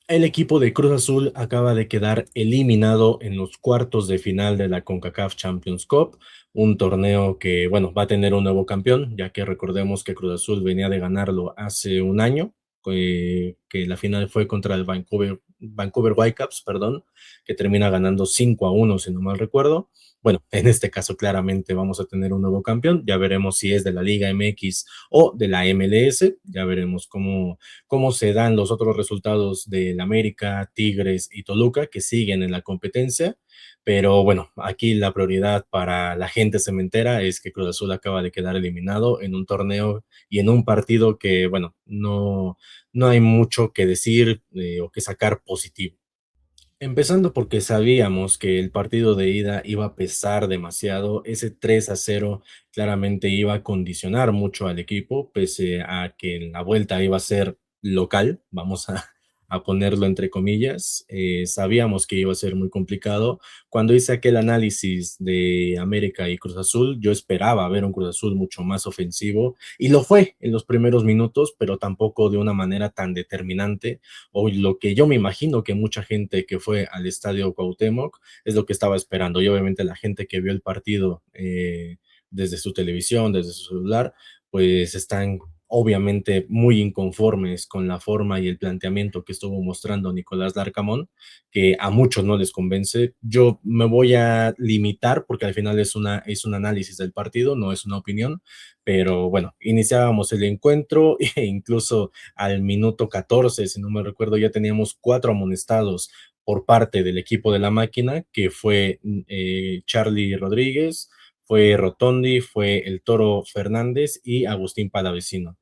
El equipo de Cruz Azul acaba de quedar eliminado en los cuartos de final de la CONCACAF Champions Cup, un torneo que, bueno, va a tener un nuevo campeón, ya que recordemos que Cruz Azul venía de ganarlo hace un año, que la final fue contra el Vancouver Whitecaps, perdón, que termina ganando 5-1, si no mal recuerdo. Bueno, en este caso claramente vamos a tener un nuevo campeón, ya veremos si es de la Liga MX o de la MLS, ya veremos cómo se dan los otros resultados del América, Tigres y Toluca que siguen en la competencia. Pero bueno, aquí la prioridad para la gente cementera es que Cruz Azul acaba de quedar eliminado en un torneo y en un partido que, bueno, no hay mucho que decir o que sacar positivo. Empezando porque sabíamos que el partido de ida iba a pesar demasiado, ese 3-0 claramente iba a condicionar mucho al equipo, pese a que en la vuelta iba a ser local, vamos a ponerlo entre comillas. Sabíamos que iba a ser muy complicado. Cuando hice aquel análisis de América y Cruz Azul, yo esperaba ver un Cruz Azul mucho más ofensivo, y lo fue en los primeros minutos, pero tampoco de una manera tan determinante, o lo que yo me imagino que mucha gente que fue al estadio Cuauhtémoc es lo que estaba esperando. Y obviamente la gente que vio el partido desde su televisión, desde su celular, pues están obviamente muy inconformes con la forma y el planteamiento que estuvo mostrando Nicolás Larcamón, que a muchos no les convence. Yo me voy a limitar porque al final es un análisis del partido, no es una opinión, pero bueno, iniciábamos el encuentro e incluso al minuto 14, si no me recuerdo, ya teníamos 4 amonestados por parte del equipo de la máquina, que fue Charlie Rodríguez, fue Rotondi, fue el Toro Fernández y Agustín Palavecino.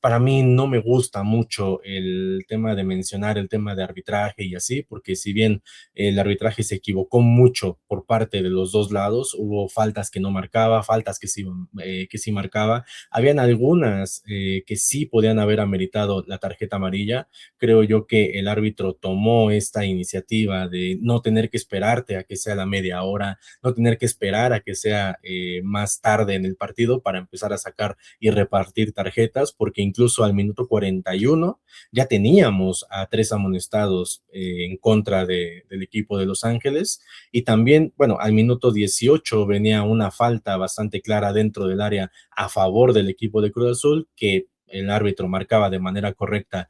Para mí no me gusta mucho el tema de mencionar el tema de arbitraje y así, porque si bien el arbitraje se equivocó mucho por parte de los dos lados, hubo faltas que no marcaba, faltas que sí marcaba, habían algunas que sí podían haber ameritado la tarjeta amarilla. Creo yo que el árbitro tomó esta iniciativa de no tener que esperarte a que sea la media hora, no tener que esperar a que sea más tarde en el partido para empezar a sacar y repartir tarjetas, porque incluso al minuto 41 ya teníamos a 3 amonestados en contra del equipo de Los Ángeles, y también, bueno, al minuto 18 venía una falta bastante clara dentro del área a favor del equipo de Cruz Azul, que el árbitro marcaba de manera correcta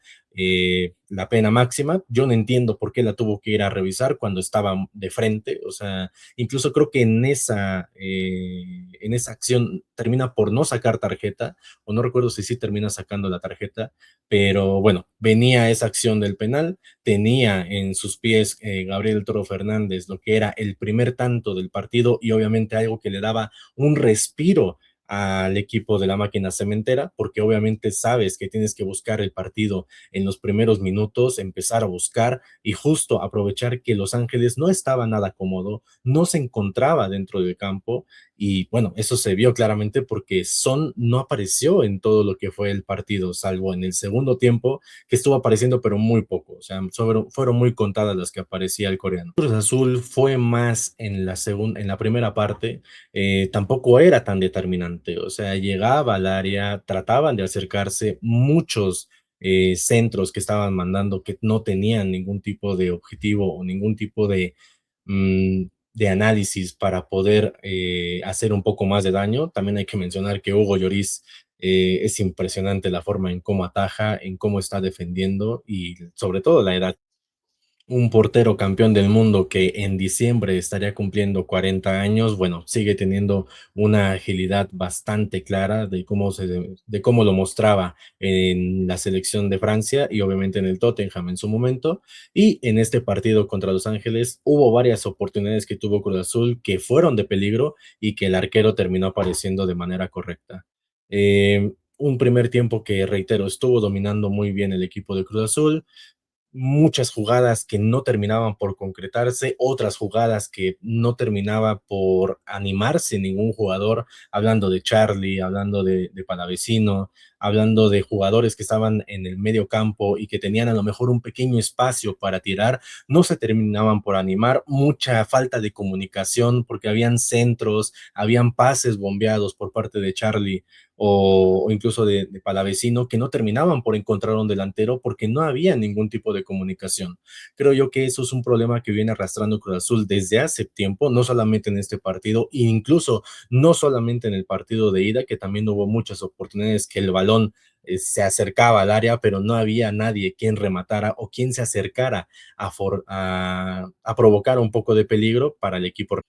la pena máxima. Yo no entiendo por qué la tuvo que ir a revisar cuando estaba de frente, o sea, incluso creo que en esa acción termina por no sacar tarjeta, o no recuerdo si sí termina sacando la tarjeta, pero bueno, venía esa acción del penal, tenía en sus pies Gabriel Toro Fernández lo que era el primer tanto del partido, y obviamente algo que le daba un respiro al equipo de la máquina cementera, porque obviamente sabes que tienes que buscar el partido en los primeros minutos, empezar a buscar y justo aprovechar que Los Ángeles no estaba nada cómodo, no se encontraba dentro del campo, y bueno, eso se vio claramente porque Son no apareció en todo lo que fue el partido, salvo en el segundo tiempo, que estuvo apareciendo pero muy poco, o sea, fueron muy contadas las que aparecía el coreano. Cruz Azul fue más en la primera parte, tampoco era tan determinante, o sea, llegaba al área, trataban de acercarse muchos centros que estaban mandando que no tenían ningún tipo de objetivo o ningún tipo mm, de análisis para poder hacer un poco más de daño. También hay que mencionar que Hugo Lloris es impresionante la forma en cómo ataja, en cómo está defendiendo y sobre todo la edad. Un portero campeón del mundo que en diciembre estaría cumpliendo 40 años, bueno, sigue teniendo una agilidad bastante clara de cómo lo mostraba en la selección de Francia y obviamente en el Tottenham en su momento. Y en este partido contra Los Ángeles hubo varias oportunidades que tuvo Cruz Azul que fueron de peligro y que el arquero terminó apareciendo de manera correcta. Un primer tiempo que, reitero, estuvo dominando muy bien el equipo de Cruz Azul, muchas jugadas que no terminaban por concretarse, otras jugadas que no terminaba por animarse ningún jugador, hablando de Charlie, hablando de Palavecino, hablando de jugadores que estaban en el medio campo y que tenían a lo mejor un pequeño espacio para tirar, no se terminaban por animar, mucha falta de comunicación porque habían centros, habían pases bombeados por parte de Charlie o incluso de Palavecino que no terminaban por encontrar un delantero porque no había ningún tipo de comunicación. Creo yo que eso es un problema que viene arrastrando Cruz Azul desde hace tiempo, no solamente en este partido, e incluso no solamente en el partido de ida, que también hubo muchas oportunidades que el balón se acercaba al área, pero no había nadie quien rematara o quien se acercara a provocar un poco de peligro para el equipo.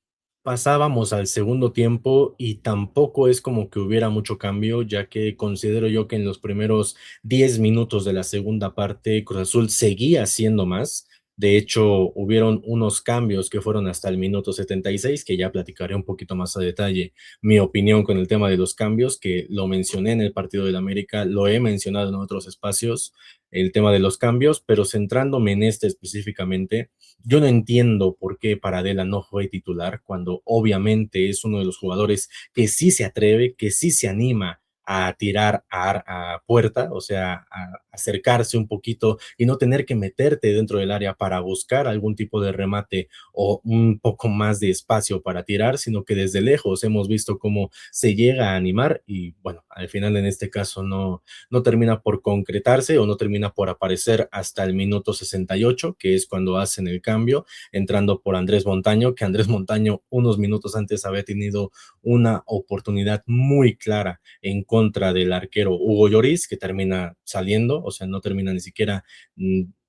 Pasábamos al segundo tiempo y tampoco es como que hubiera mucho cambio, ya que considero yo que en los primeros 10 minutos de la segunda parte Cruz Azul seguía haciendo más. De hecho, hubieron unos cambios que fueron hasta el minuto 76, que ya platicaré un poquito más a detalle mi opinión con el tema de los cambios, que lo mencioné en el partido del América, lo he mencionado en otros espacios, el tema de los cambios, pero centrándome en este específicamente, yo no entiendo por qué Paradela no fue titular cuando obviamente es uno de los jugadores que sí se atreve, que sí se anima a tirar a puerta, o sea, a acercarse un poquito y no tener que meterte dentro del área para buscar algún tipo de remate o un poco más de espacio para tirar, sino que desde lejos hemos visto cómo se llega a animar y bueno, al final en este caso no termina por concretarse o no termina por aparecer hasta el minuto 68, que es cuando hacen el cambio, entrando por Andrés Montaño, que Andrés Montaño unos minutos antes había tenido una oportunidad muy clara en contra del arquero Hugo Lloris, que termina saliendo, o sea, no termina ni siquiera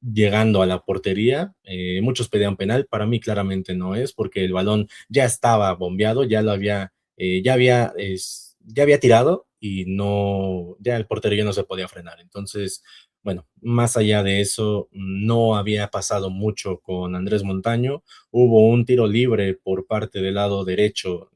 llegando a la portería. Muchos pedían penal, para mí claramente no es, porque el balón ya estaba bombeado, ya había tirado y no, ya el portero ya no se podía frenar. Entonces, bueno, más allá de eso, no había pasado mucho con Andrés Montaño. Hubo un tiro libre por parte del lado derecho,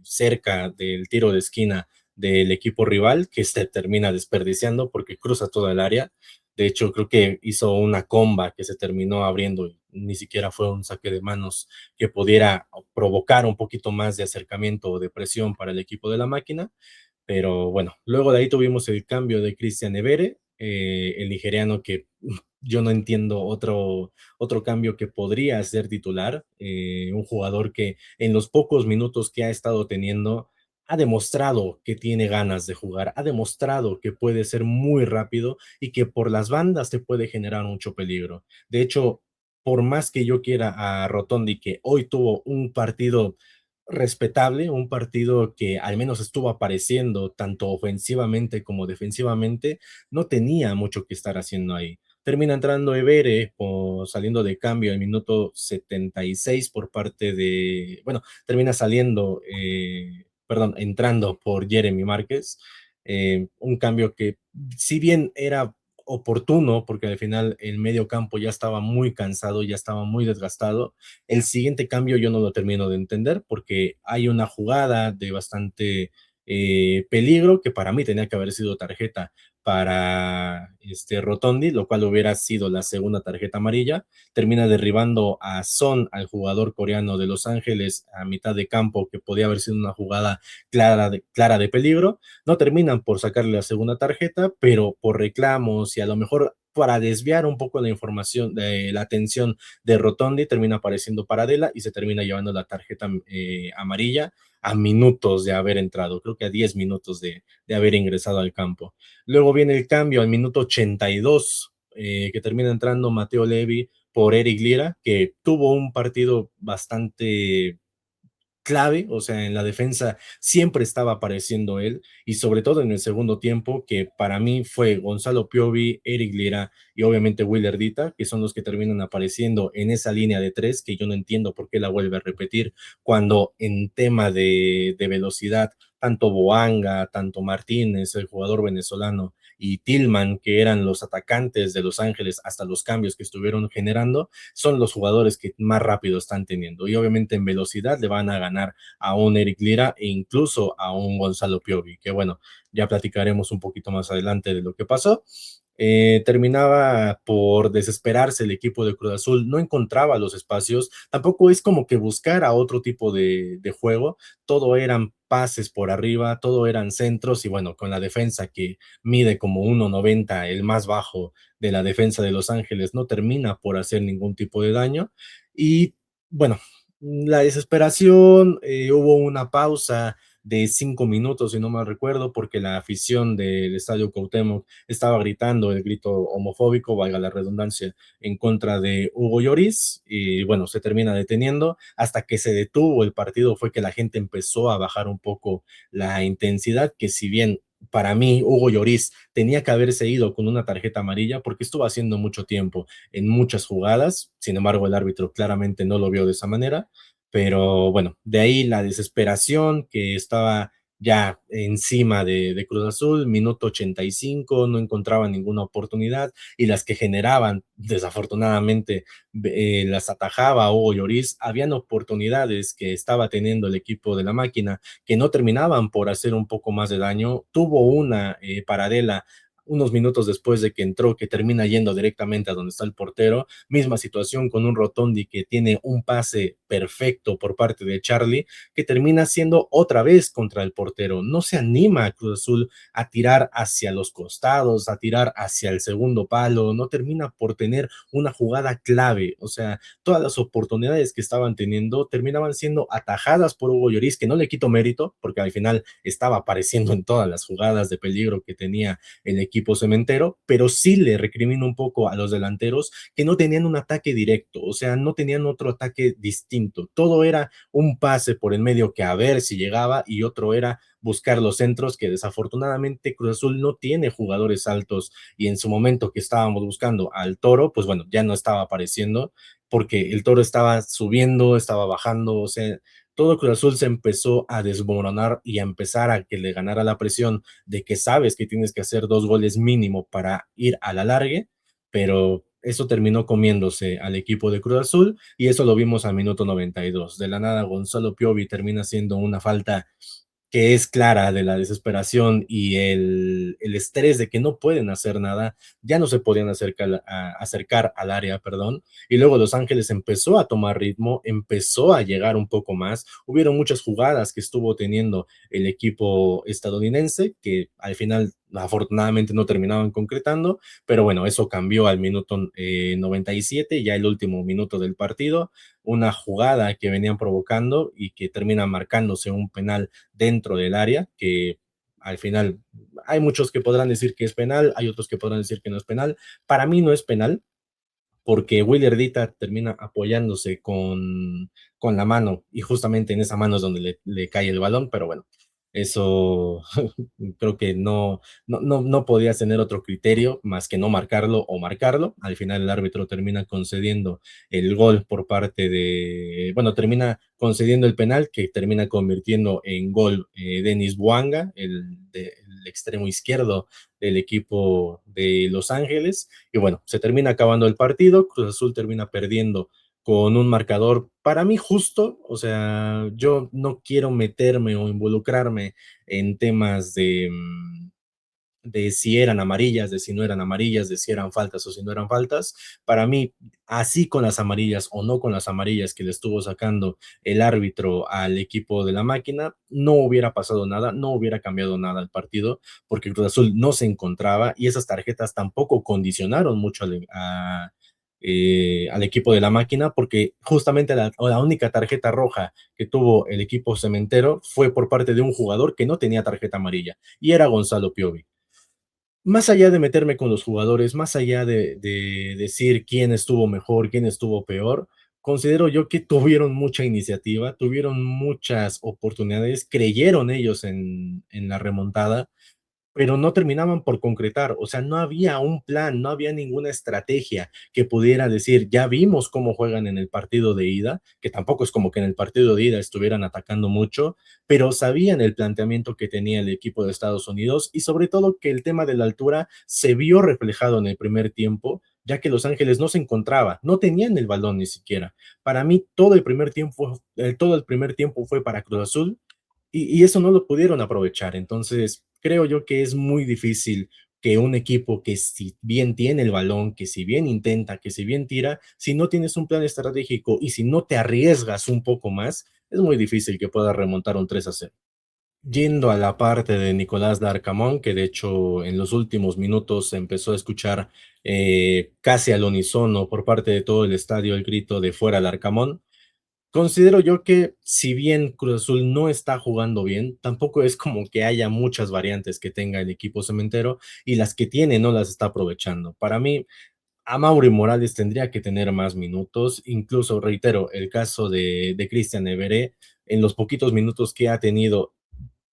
cerca del tiro de esquina del equipo rival, que se termina desperdiciando porque cruza toda el área. De hecho, creo que hizo una comba que se terminó abriendo y ni siquiera fue un saque de manos que pudiera provocar un poquito más de acercamiento o de presión para el equipo de la máquina. Pero bueno, luego de ahí tuvimos el cambio de Christian Evere, el nigeriano que yo no entiendo otro cambio que podría ser titular, un jugador que en los pocos minutos que ha estado teniendo ha demostrado que tiene ganas de jugar, ha demostrado que puede ser muy rápido y que por las bandas te puede generar mucho peligro. De hecho, por más que yo quiera a Rotondi, que hoy tuvo un partido respetable, un partido que al menos estuvo apareciendo tanto ofensivamente como defensivamente, no tenía mucho que estar haciendo ahí. Termina entrando Evere saliendo de cambio al minuto 76 por parte de, bueno, termina saliendo, perdón, entrando por Jeremy Márquez, un cambio que si bien era oportuno, porque al final el medio campo ya estaba muy cansado, ya estaba muy desgastado. El siguiente cambio yo no lo termino de entender porque hay una jugada de bastante peligro que para mí tenía que haber sido tarjeta para Rotondi, lo cual hubiera sido la segunda tarjeta amarilla. Termina derribando a Son, al jugador coreano de Los Ángeles, a mitad de campo, que podía haber sido una jugada clara de peligro. No terminan por sacarle la segunda tarjeta, pero por reclamos y a lo mejor para desviar un poco la información, de la atención de Rotondi, termina apareciendo Paradela y se termina llevando la tarjeta amarilla a minutos de haber entrado, creo que a 10 minutos de haber ingresado al campo. Luego viene el cambio al minuto 82, que termina entrando Mateo Levi por Eric Lira, que tuvo un partido bastante clave, o sea, en la defensa siempre estaba apareciendo él y sobre todo en el segundo tiempo, que para mí fue Gonzalo Piovi, Eric Lira y obviamente Willer Dita, que son los que terminan apareciendo en esa línea de tres, que yo no entiendo por qué la vuelve a repetir cuando en tema de velocidad, tanto Boanga, tanto Martínez, el jugador venezolano, y Tillman, que eran los atacantes de Los Ángeles hasta los cambios que estuvieron generando, son los jugadores que más rápido están teniendo y obviamente en velocidad le van a ganar a un Eric Lira e incluso a un Gonzalo Piovi, que bueno, ya platicaremos un poquito más adelante de lo que pasó. terminaba por desesperarse el equipo de Cruz Azul, no encontraba los espacios, tampoco es como que buscara otro tipo de juego, todo eran pases por arriba, todo eran centros y bueno, con la defensa que mide como 1,90, el más bajo de la defensa de Los Ángeles, no termina por hacer ningún tipo de daño y bueno, la desesperación, hubo una pausa de 5 minutos, si no mal recuerdo, porque la afición del Estadio Cuauhtémoc estaba gritando el grito homofóbico, valga la redundancia, en contra de Hugo Lloris, y bueno, se termina deteniendo. Hasta que se detuvo el partido fue que la gente empezó a bajar un poco la intensidad, que si bien para mí Hugo Lloris tenía que haberse ido con una tarjeta amarilla porque estuvo haciendo mucho tiempo en muchas jugadas, sin embargo el árbitro claramente no lo vio de esa manera, pero bueno, de ahí la desesperación que estaba ya encima de Cruz Azul, minuto 85, no encontraba ninguna oportunidad y las que generaban, desafortunadamente, las atajaba Hugo Lloris. Habían oportunidades que estaba teniendo el equipo de la máquina que no terminaban por hacer un poco más de daño. Tuvo una paradela unos minutos después de que entró, que termina yendo directamente a donde está el portero. Misma situación con un Rotondi que tiene un pase perfecto por parte de Charlie, que termina siendo otra vez contra el portero. No se anima a Cruz Azul a tirar hacia los costados, a tirar hacia el segundo palo, no termina por tener una jugada clave. O sea, todas las oportunidades que estaban teniendo terminaban siendo atajadas por Hugo Lloris, que no le quito mérito, porque al final estaba apareciendo en todas las jugadas de peligro que tenía el equipo cementero, pero sí le recrimino un poco a los delanteros que no tenían un ataque directo, o sea, no tenían otro ataque distinto. Todo era un pase por el medio que a ver si llegaba y otro era buscar los centros, que desafortunadamente Cruz Azul no tiene jugadores altos y en su momento que estábamos buscando al Toro, pues bueno, ya no estaba apareciendo porque el Toro estaba subiendo, estaba bajando, o sea, todo Cruz Azul se empezó a desmoronar y a empezar a que le ganara la presión de que sabes que tienes que hacer 2 goles mínimo para ir a la largue, pero eso terminó comiéndose al equipo de Cruz Azul y eso lo vimos al minuto 92. De la nada, Gonzalo Piovi termina haciendo una falta que es clara de la desesperación y el estrés de que no pueden hacer nada, ya no se podían acercar al área, perdón, y luego Los Ángeles empezó a tomar ritmo, empezó a llegar un poco más, hubieron muchas jugadas que estuvo teniendo el equipo estadounidense, que al final afortunadamente no terminaban concretando, pero bueno, eso cambió al minuto 97, ya el último minuto del partido, una jugada que venían provocando y que termina marcándose un penal dentro del área, que al final hay muchos que podrán decir que es penal, hay otros que podrán decir que no es penal. Para mí no es penal, porque Willer Dita termina apoyándose con la mano y justamente en esa mano es donde le cae el balón, pero bueno, eso creo que no podías tener otro criterio más que no marcarlo o marcarlo. Al final el árbitro termina concediendo el gol por parte bueno, termina concediendo el penal que termina convirtiendo en gol Denis Buanga, el extremo izquierdo del equipo de Los Ángeles. Y bueno, se termina acabando el partido, Cruz Azul termina perdiendo con un marcador para mí justo, o sea, yo no quiero meterme o involucrarme en temas de si eran amarillas, de si no eran amarillas, de si eran faltas o si no eran faltas. Para mí, así con las amarillas o no con las amarillas que le estuvo sacando el árbitro al equipo de la máquina, no hubiera pasado nada, no hubiera cambiado nada el partido, porque Cruz Azul no se encontraba y esas tarjetas tampoco condicionaron mucho al equipo de la máquina, porque justamente la única tarjeta roja que tuvo el equipo cementero fue por parte de un jugador que no tenía tarjeta amarilla, y era Gonzalo Piovi. Más allá de meterme con los jugadores, más allá de decir quién estuvo mejor, quién estuvo peor, considero yo que tuvieron mucha iniciativa, tuvieron muchas oportunidades, creyeron ellos en la remontada, pero no terminaban por concretar, o sea, no había un plan, no había ninguna estrategia que pudiera decir, ya vimos cómo juegan en el partido de ida, que tampoco es como que en el partido de ida estuvieran atacando mucho, pero sabían el planteamiento que tenía el equipo de Estados Unidos y sobre todo que el tema de la altura se vio reflejado en el primer tiempo, ya que Los Ángeles no se encontraba, no tenían el balón ni siquiera. Para mí todo el primer tiempo fue para Cruz Azul y eso no lo pudieron aprovechar. Entonces, creo yo que es muy difícil que un equipo que si bien tiene el balón, que si bien intenta, que si bien tira, si no tienes un plan estratégico y si no te arriesgas un poco más, es muy difícil que puedas remontar un 3-0. Yendo a la parte de Nicolás Larcamón, que de hecho en los últimos minutos se empezó a escuchar casi al unísono por parte de todo el estadio el grito de fuera Larcamón. Considero yo que si bien Cruz Azul no está jugando bien, tampoco es como que haya muchas variantes que tenga el equipo cementero y las que tiene no las está aprovechando. Para mí, Amaury Morales tendría que tener más minutos, incluso reitero, el caso de Cristian Everé, en los poquitos minutos que ha tenido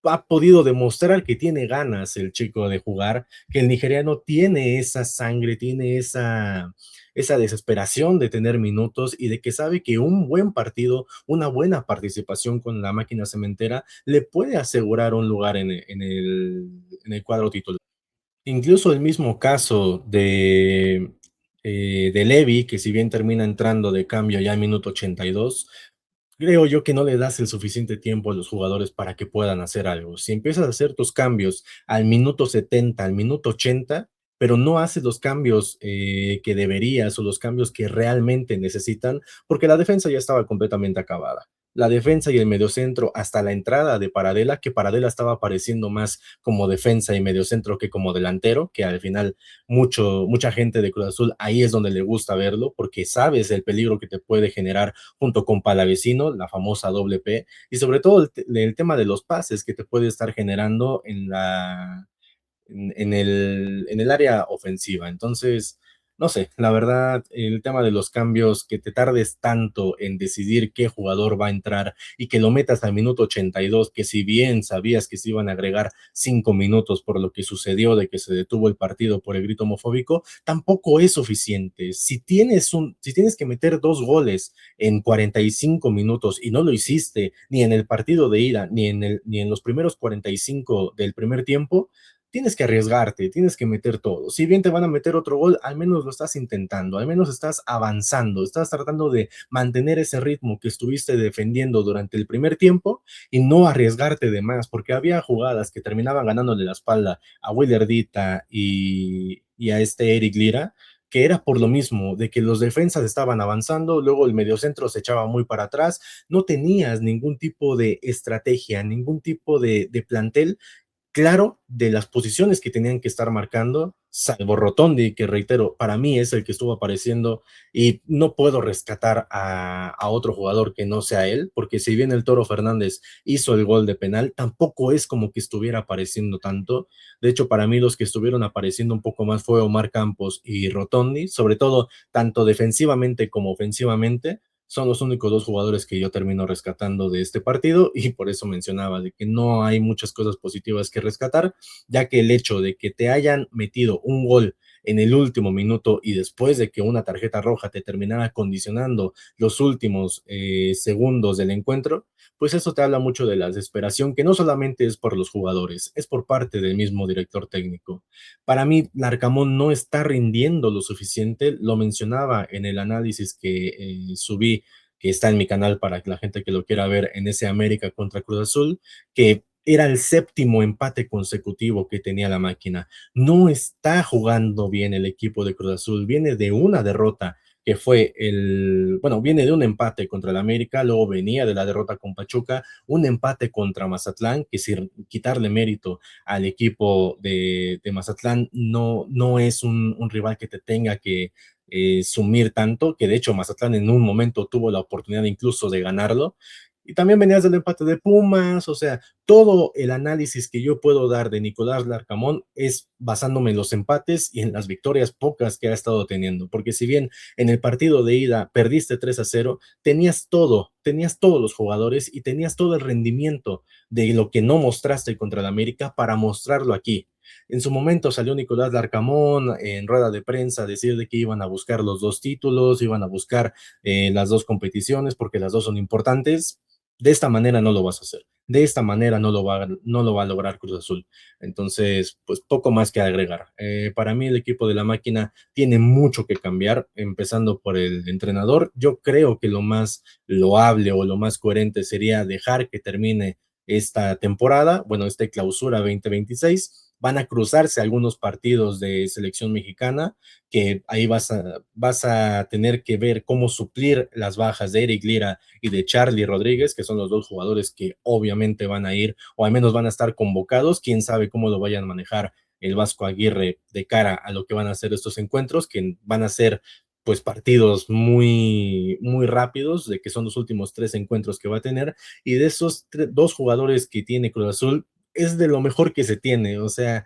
ha podido demostrar que tiene ganas el chico de jugar, que el nigeriano tiene esa sangre, tiene esa desesperación de tener minutos y de que sabe que un buen partido, una buena participación con la máquina cementera le puede asegurar un lugar en el cuadro titular. Incluso el mismo caso de Levi, que si bien termina entrando de cambio ya en minuto 82, creo yo que no le das el suficiente tiempo a los jugadores para que puedan hacer algo. Si empiezas a hacer tus cambios al minuto 70, al minuto 80, pero no haces los cambios que deberías o los cambios que realmente necesitan, porque la defensa ya estaba completamente acabada. La defensa y el mediocentro hasta la entrada de Paradela, que Paradela estaba apareciendo más como defensa y mediocentro que como delantero, que al final mucha gente de Cruz Azul ahí es donde le gusta verlo, porque sabes el peligro que te puede generar junto con Palavecino, la famosa doble P, y sobre todo el tema de los pases que te puede estar generando en el área ofensiva. Entonces, no sé, la verdad, el tema de los cambios, que te tardes tanto en decidir qué jugador va a entrar y que lo metas al minuto 82, que si bien sabías que se iban a agregar 5 minutos por lo que sucedió de que se detuvo el partido por el grito homofóbico, tampoco es suficiente. Si tienes que meter 2 goles en 45 minutos y no lo hiciste ni en el partido de ida, ni en los primeros 45 del primer tiempo, tienes que arriesgarte, tienes que meter todo. Si bien te van a meter otro gol, al menos lo estás intentando, al menos estás avanzando, estás tratando de mantener ese ritmo que estuviste defendiendo durante el primer tiempo y no arriesgarte de más, porque había jugadas que terminaban ganándole la espalda a Willer Dita y a este Eric Lira, que era por lo mismo, de que los defensas estaban avanzando, luego el mediocentro se echaba muy para atrás, no tenías ningún tipo de estrategia, ningún tipo de plantel claro de las posiciones que tenían que estar marcando, salvo Rotondi, que reitero, para mí es el que estuvo apareciendo y no puedo rescatar a otro jugador que no sea él, porque si bien el Toro Fernández hizo el gol de penal, tampoco es como que estuviera apareciendo tanto. De hecho, para mí los que estuvieron apareciendo un poco más fue Omar Campos y Rotondi, sobre todo tanto defensivamente como ofensivamente son los únicos 2 jugadores que yo termino rescatando de este partido y por eso mencionaba de que no hay muchas cosas positivas que rescatar, ya que el hecho de que te hayan metido un gol en el último minuto y después de que una tarjeta roja te terminara condicionando los últimos segundos del encuentro, pues eso te habla mucho de la desesperación que no solamente es por los jugadores, es por parte del mismo director técnico. Para mí, Larcamón no está rindiendo lo suficiente, lo mencionaba en el análisis que subí, que está en mi canal para que la gente que lo quiera ver en ese América contra Cruz Azul, que era el séptimo empate consecutivo que tenía la máquina. No está jugando bien el equipo de Cruz Azul, viene de una derrota que fue viene de un empate contra el América, luego venía de la derrota con Pachuca, un empate contra Mazatlán, que sin quitarle mérito al equipo de Mazatlán, no es un rival que te tenga que sumir tanto, que de hecho Mazatlán en un momento tuvo la oportunidad incluso de ganarlo, y también venías del empate de Pumas, o sea, todo el análisis que yo puedo dar de Nicolás Larcamón es basándome en los empates y en las victorias pocas que ha estado teniendo, porque si bien en el partido de ida perdiste 3-0, tenías todos los jugadores y tenías todo el rendimiento de lo que no mostraste contra el América para mostrarlo aquí. En su momento salió Nicolás Larcamón en rueda de prensa a decir de que iban a buscar los 2 títulos, iban a buscar las 2 competiciones porque las dos son importantes. De esta manera no lo vas a hacer. De esta manera no lo va a lograr Cruz Azul. Entonces, pues poco más que agregar. Para mí el equipo de la máquina tiene mucho que cambiar, empezando por el entrenador. Yo creo que lo más loable o lo más coherente sería dejar que termine esta temporada, bueno, esta clausura 2026 van a cruzarse algunos partidos de selección mexicana, que ahí vas a tener que ver cómo suplir las bajas de Eric Lira y de Charlie Rodríguez, que son los dos jugadores que obviamente van a ir, o al menos van a estar convocados. Quién sabe cómo lo vayan a manejar el Vasco Aguirre de cara a lo que van a ser estos encuentros, que van a ser pues partidos muy, muy rápidos, de que son los últimos 3 encuentros que va a tener, y de esos dos jugadores que tiene Cruz Azul, es de lo mejor que se tiene. O sea,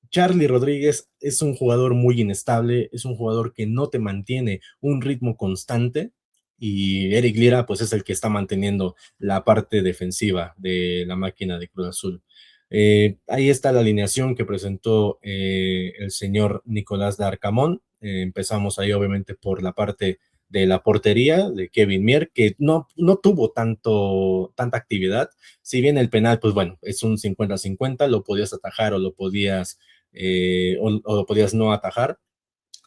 Charlie Rodríguez es un jugador muy inestable, es un jugador que no te mantiene un ritmo constante, y Eric Lira pues es el que está manteniendo la parte defensiva de la máquina de Cruz Azul. Ahí está la alineación que presentó el señor Nicolás Darcamón. Empezamos ahí obviamente por la parte de la portería de Kevin Mier, que no tuvo tanta actividad. Si bien el penal, pues bueno, es un 50-50, lo podías atajar o lo podías no atajar.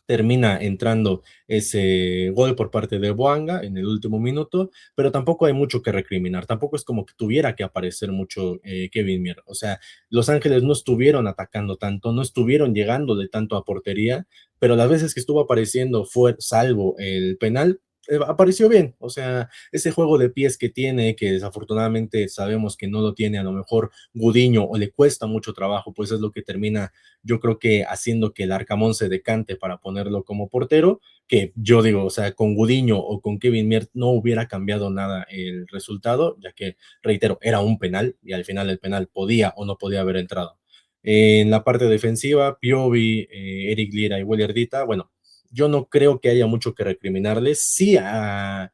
Termina entrando ese gol por parte de Boanga en el último minuto, pero tampoco hay mucho que recriminar, tampoco es como que tuviera que aparecer mucho Kevin Mier. O sea, Los Ángeles no estuvieron atacando tanto, no estuvieron llegando de tanto a portería, pero las veces que estuvo apareciendo fue, salvo el penal, apareció bien. O sea, ese juego de pies que tiene, que desafortunadamente sabemos que no lo tiene a lo mejor Gudiño, o le cuesta mucho trabajo, pues es lo que termina, yo creo que haciendo que el Arcamón se decante para ponerlo como portero, que yo digo, o sea, con Gudiño o con Kevin Miert no hubiera cambiado nada el resultado, ya que, reitero, era un penal y al final el penal podía o no podía haber entrado. En la parte defensiva, Piovi, Eric Lira y William Dita, bueno, yo no creo que haya mucho que recriminarles. Sí a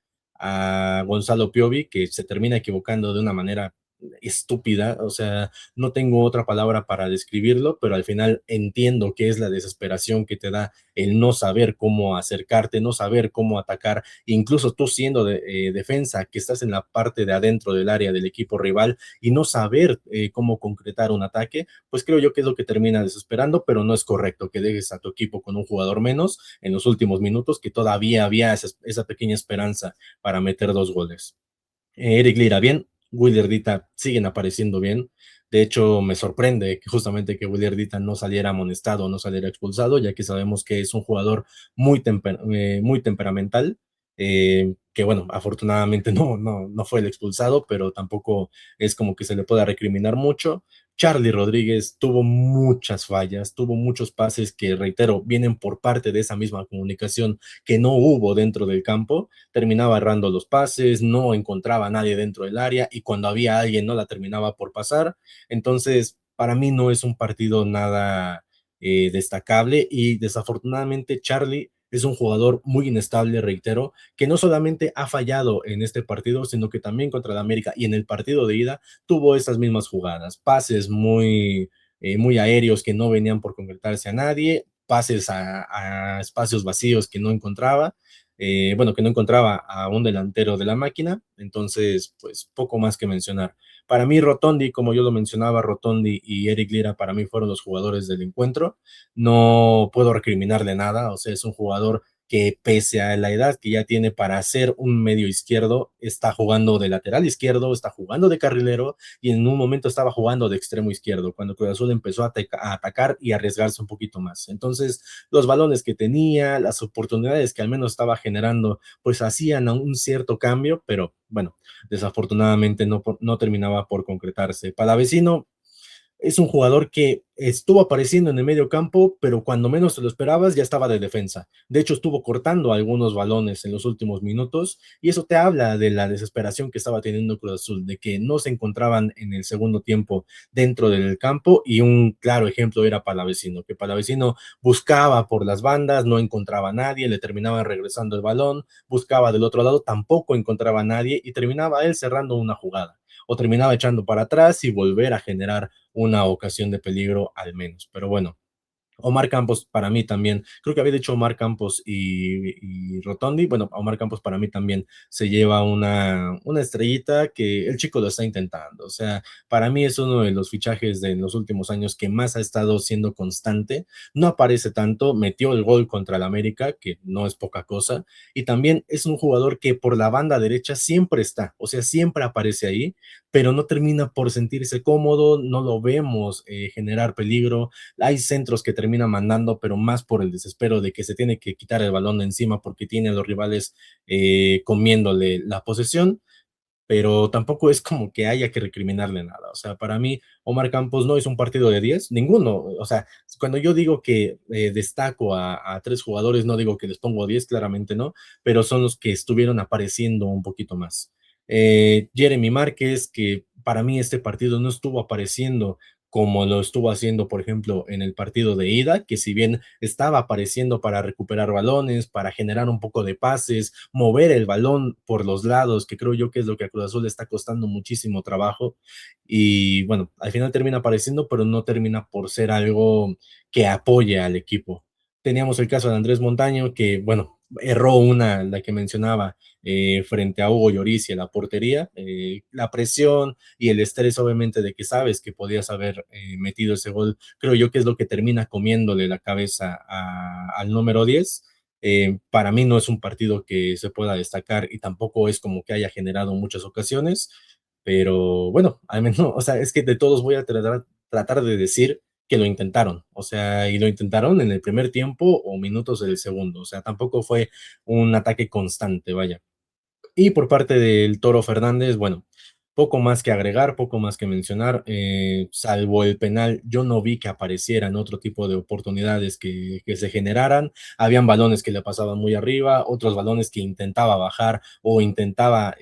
Gonzalo Piovi, que se termina equivocando de una manera estúpida. O sea, no tengo otra palabra para describirlo, pero al final entiendo que es la desesperación que te da el no saber cómo acercarte, no saber cómo atacar, incluso tú siendo defensa, que estás en la parte de adentro del área del equipo rival, y no saber cómo concretar un ataque, pues creo yo que es lo que termina desesperando. Pero no es correcto que dejes a tu equipo con un jugador menos en los últimos minutos, que todavía había esa pequeña esperanza para meter 2 goles. Eric Lira bien, Willy Ardita siguen apareciendo bien. De hecho, me sorprende que justamente que Willy Ardita no saliera amonestado, no saliera expulsado, ya que sabemos que es un jugador muy temperamental, que bueno, afortunadamente no fue el expulsado, pero tampoco es como que se le pueda recriminar mucho. Charlie Rodríguez tuvo muchas fallas, tuvo muchos pases que, reitero, vienen por parte de esa misma comunicación que no hubo dentro del campo. Terminaba errando los pases, no encontraba a nadie dentro del área, y cuando había alguien no la terminaba por pasar. Entonces, para mí no es un partido nada destacable, y desafortunadamente Charlie es un jugador muy inestable, reitero, que no solamente ha fallado en este partido, sino que también contra el América y en el partido de ida tuvo esas mismas jugadas, pases muy aéreos que no venían por concretarse a nadie, pases a espacios vacíos que no encontraba, bueno, que no encontraba a un delantero de la máquina. Entonces, pues poco más que mencionar. Para mí, Rotondi, como yo lo mencionaba, Rotondi y Eric Lira para mí fueron los jugadores del encuentro. No puedo recriminarle nada. O sea, es un jugador que, pese a la edad que ya tiene para ser un medio izquierdo, está jugando de lateral izquierdo, está jugando de carrilero, y en un momento estaba jugando de extremo izquierdo, cuando Cruz Azul empezó a atacar y arriesgarse un poquito más. Entonces, los balones que tenía, las oportunidades que al menos estaba generando, pues hacían un cierto cambio, pero bueno, desafortunadamente no terminaba por concretarse. Palavecino es un jugador que estuvo apareciendo en el medio campo, pero cuando menos te lo esperabas ya estaba de defensa. De hecho, estuvo cortando algunos balones en los últimos minutos, y eso te habla de la desesperación que estaba teniendo Cruz Azul, de que no se encontraban en el segundo tiempo dentro del campo. Y un claro ejemplo era Palavecino, que Palavecino buscaba por las bandas, no encontraba a nadie, le terminaban regresando el balón, buscaba del otro lado, tampoco encontraba a nadie, y terminaba él cerrando una jugada, o terminaba echando para atrás y volver a generar una ocasión de peligro al menos. Pero bueno, Omar Campos para mí también, creo que había dicho Omar Campos y Rotondi. Bueno, Omar Campos para mí también se lleva una estrellita, que el chico lo está intentando. O sea, para mí es uno de los fichajes de los últimos años que más ha estado siendo constante. No aparece tanto, metió el gol contra el América, que no es poca cosa, y también es un jugador que por la banda derecha siempre está, o sea, siempre aparece ahí. pero no termina por sentirse cómodo, no lo vemos generar peligro. Hay centros que termina mandando, pero más por el desespero de que se tiene que quitar el balón de encima porque tiene a los rivales comiéndole la posesión, pero tampoco es como que haya que recriminarle nada. O sea, para mí, Omar Campos no es un partido de 10 ninguno. O sea, cuando yo digo que destaco a tres jugadores, no digo que les pongo 10 claramente no, pero son los que estuvieron apareciendo un poquito más. Jeremy Márquez, que para mí este partido no estuvo apareciendo como lo estuvo haciendo, por ejemplo, en el partido de ida, que si bien estaba apareciendo para recuperar balones, para generar un poco de pases, mover el balón por los lados, que creo yo que es lo que a Cruz Azul le está costando muchísimo trabajo. Y bueno, al final termina apareciendo, pero no termina por ser algo que apoye al equipo. Teníamos el caso de Andrés Montaño, que bueno, erró una, la que mencionaba, frente a Hugo Lloris y a la portería. La presión y el estrés, obviamente, de que sabes que podías haber metido ese gol, creo yo que es lo que termina comiéndole la cabeza al número 10. Para mí no es un partido que se pueda destacar y tampoco es como que haya generado muchas ocasiones, pero bueno, al menos, o sea, es que de todos voy a tratar de decir que lo intentaron, o sea, y lo intentaron en el primer tiempo o minutos del segundo, o sea, tampoco fue un ataque constante, vaya. Y por parte del Toro Fernández, bueno, poco más que agregar, poco más que mencionar, salvo el penal, yo no vi que aparecieran otro tipo de oportunidades que se generaran. Habían balones que le pasaban muy arriba, otros balones que intentaba bajar o intentaba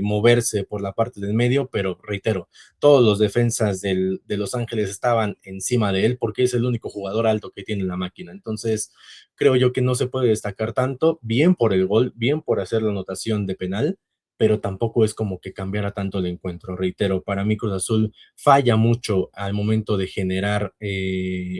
moverse por la parte del medio, pero reitero, todos los defensas de Los Ángeles estaban encima de él porque es el único jugador alto que tiene la máquina. Entonces, creo yo que no se puede destacar tanto, bien por el gol, bien por hacer la anotación de penal, pero tampoco es como que cambiara tanto el encuentro. Reitero, para mí Cruz Azul falla mucho al momento de generar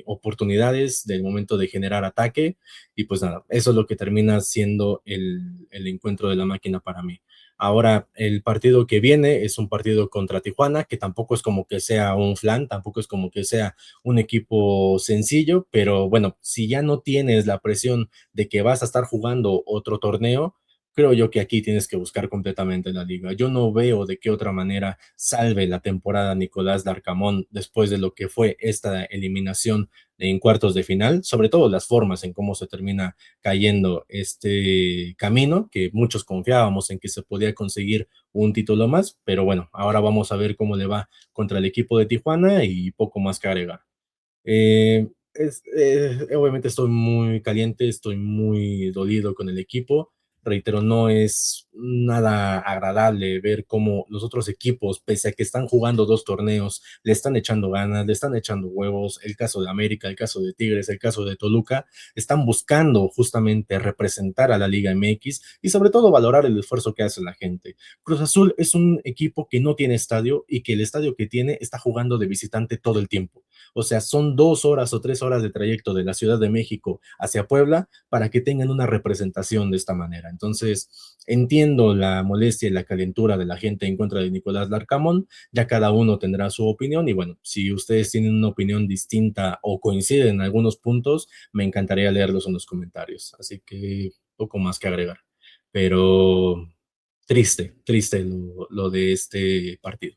oportunidades, del momento de generar ataque, y pues nada, eso es lo que termina siendo el encuentro de la máquina para mí. Ahora, el partido que viene es un partido contra Tijuana, que tampoco es como que sea un flan, tampoco es como que sea un equipo sencillo, pero bueno, si ya no tienes la presión de que vas a estar jugando otro torneo, creo yo que aquí tienes que buscar completamente la liga. Yo no veo de qué otra manera salve la temporada Nicolás Larcamón después de lo que fue esta eliminación en cuartos de final, sobre todo las formas en cómo se termina cayendo este camino, que muchos confiábamos en que se podía conseguir un título más, pero bueno, ahora vamos a ver cómo le va contra el equipo de Tijuana y poco más que agregar. Obviamente estoy muy caliente, estoy muy dolido con el equipo. Reitero, no es nada agradable ver cómo los otros equipos, pese a que están jugando dos torneos, le están echando ganas, le están echando huevos. El caso de América, el caso de Tigres, el caso de Toluca, están buscando justamente representar a la Liga MX y sobre todo valorar el esfuerzo que hace la gente. Cruz Azul es un equipo que no tiene estadio y que el estadio que tiene está jugando de visitante todo el tiempo. O sea, son 2 horas o 3 horas de trayecto de la Ciudad de México hacia Puebla para que tengan una representación de esta manera. Entonces, entiendo la molestia y la calentura de la gente en contra de Nicolás Larcamón, ya cada uno tendrá su opinión y bueno, si ustedes tienen una opinión distinta o coinciden en algunos puntos, me encantaría leerlos en los comentarios. Así que poco más que agregar. Pero triste, triste lo de este partido.